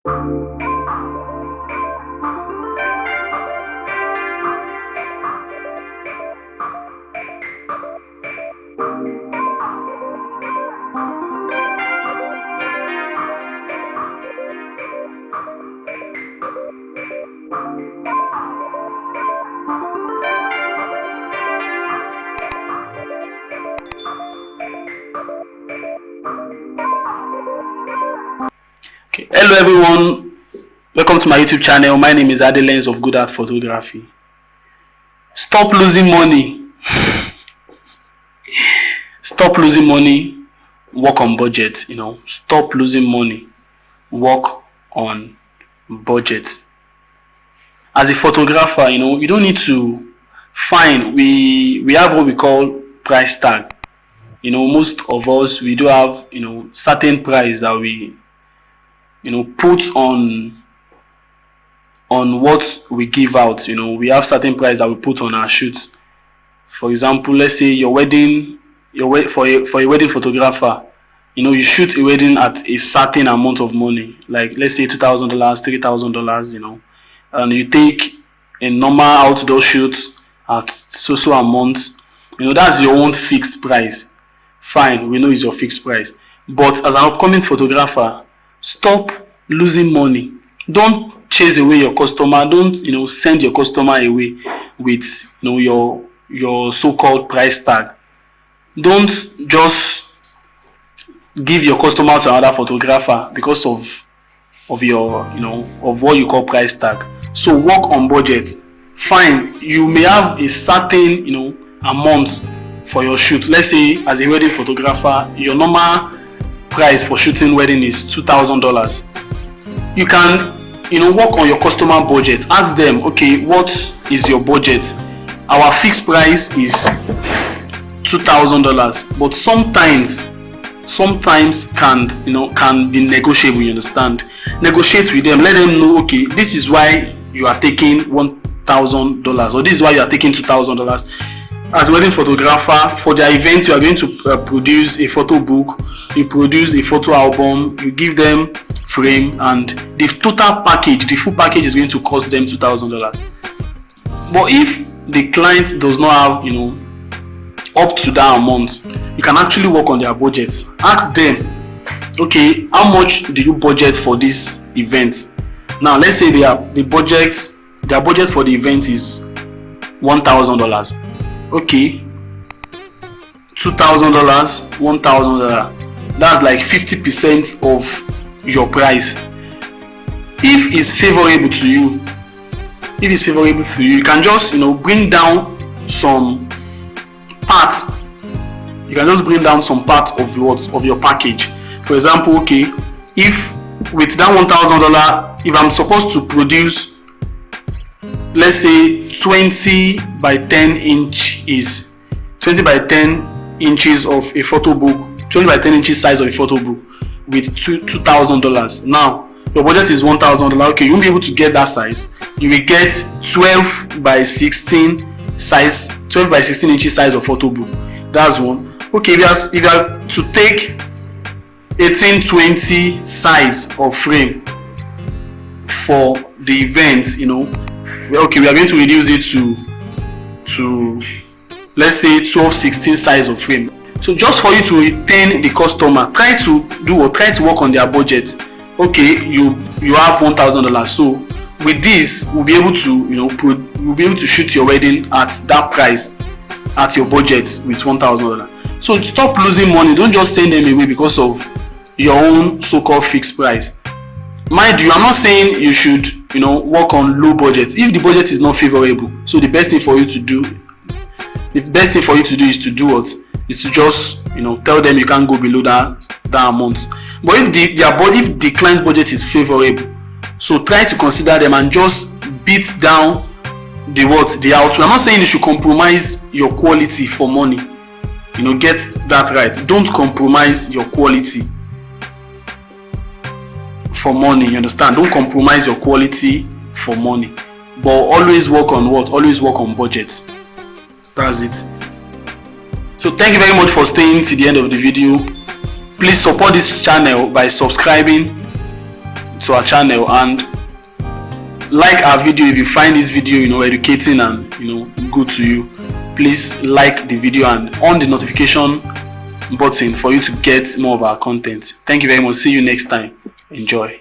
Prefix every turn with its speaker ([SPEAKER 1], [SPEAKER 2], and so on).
[SPEAKER 1] Okay. Hello everyone, welcome to my YouTube channel. My name is Adelens of Good Art Photography. Stop losing money. Stop losing money. Work on budget. Stop losing money. Work on budget. As a photographer, you don't need to find. We have what we call price tag. Most of us, we do have certain price that we put on what we give out. We have certain price that we put on our shoots. For example, let's say your wedding, for a wedding photographer, you shoot a wedding at a certain amount of money, like let's say $2,000, $3,000, and you take a normal outdoor shoot at so amount. That's your own fixed price. Fine, we know it's your fixed price. But as an upcoming photographer, stop losing money. Don't chase away your customer. Don't send your customer away with your so-called price tag. Don't just give your customer to another photographer because of your of what you call price tag. So work on budget. Fine, you may have a certain amount for your shoot. Let's say as a wedding photographer, your normal price for shooting wedding is $2,000. You can work on your customer budget. Ask them, okay, what is your budget? Our fixed price is $2,000, but sometimes can be negotiable. You understand? Negotiate with them. Let them know, okay, this is why you are taking $1,000, or this is why you are taking $2,000. As a wedding photographer, for their event, you are going to produce a photo book, you produce a photo album, you give them frame, and the total package, the full package is going to cost them $2,000. But if the client does not have up to that amount, you can actually work on their budgets. Ask them, okay, how much do you budget for this event? Now let's say their budget for the event is $1,000. Okay, $2,000, $1,000, that's like 50% of your price. If it's favorable to you, you can just bring down some parts. You can just bring down some parts of your package. For example, okay, if with that $1,000, if I'm supposed to produce, let's say 20 by 10 inches of a photo book, 20 by 10 inches size of a photo book with $2,000. Now your budget is $1,000. Okay, you won't be able to get that size. You will get 12 by 16 inches size of photo book. That's one. Okay, if you are to take 1820 size of frame for the event, okay, we are going to reduce it to let's say 1216 size of frame. So just for you to retain the customer, try to work on their budget. Okay, you have $1,000. So with this, we'll be able to shoot your wedding at that price, at your budget with $1,000. So stop losing money. Don't just send them away because of your own so-called fixed price. Mind you, I'm not saying you should work on low budget if the budget is not favorable. So the best thing for you to do is to do what? Is to just tell them you can't go below that amount. But if the client's budget is favorable, so try to consider them and just beat down the output. I'm not saying you should compromise your quality for money. Get that right. Don't compromise your quality for money. You understand? Don't compromise your quality for money. But always work on what? Always work on budget. That's it. So thank you very much for staying to the end of the video. Please support this channel by subscribing, to our channel, and like our video. If you find this video educating and good to you, please like the video and on the notification button for you to get more of our content. Thank you very much. See you next time. Enjoy.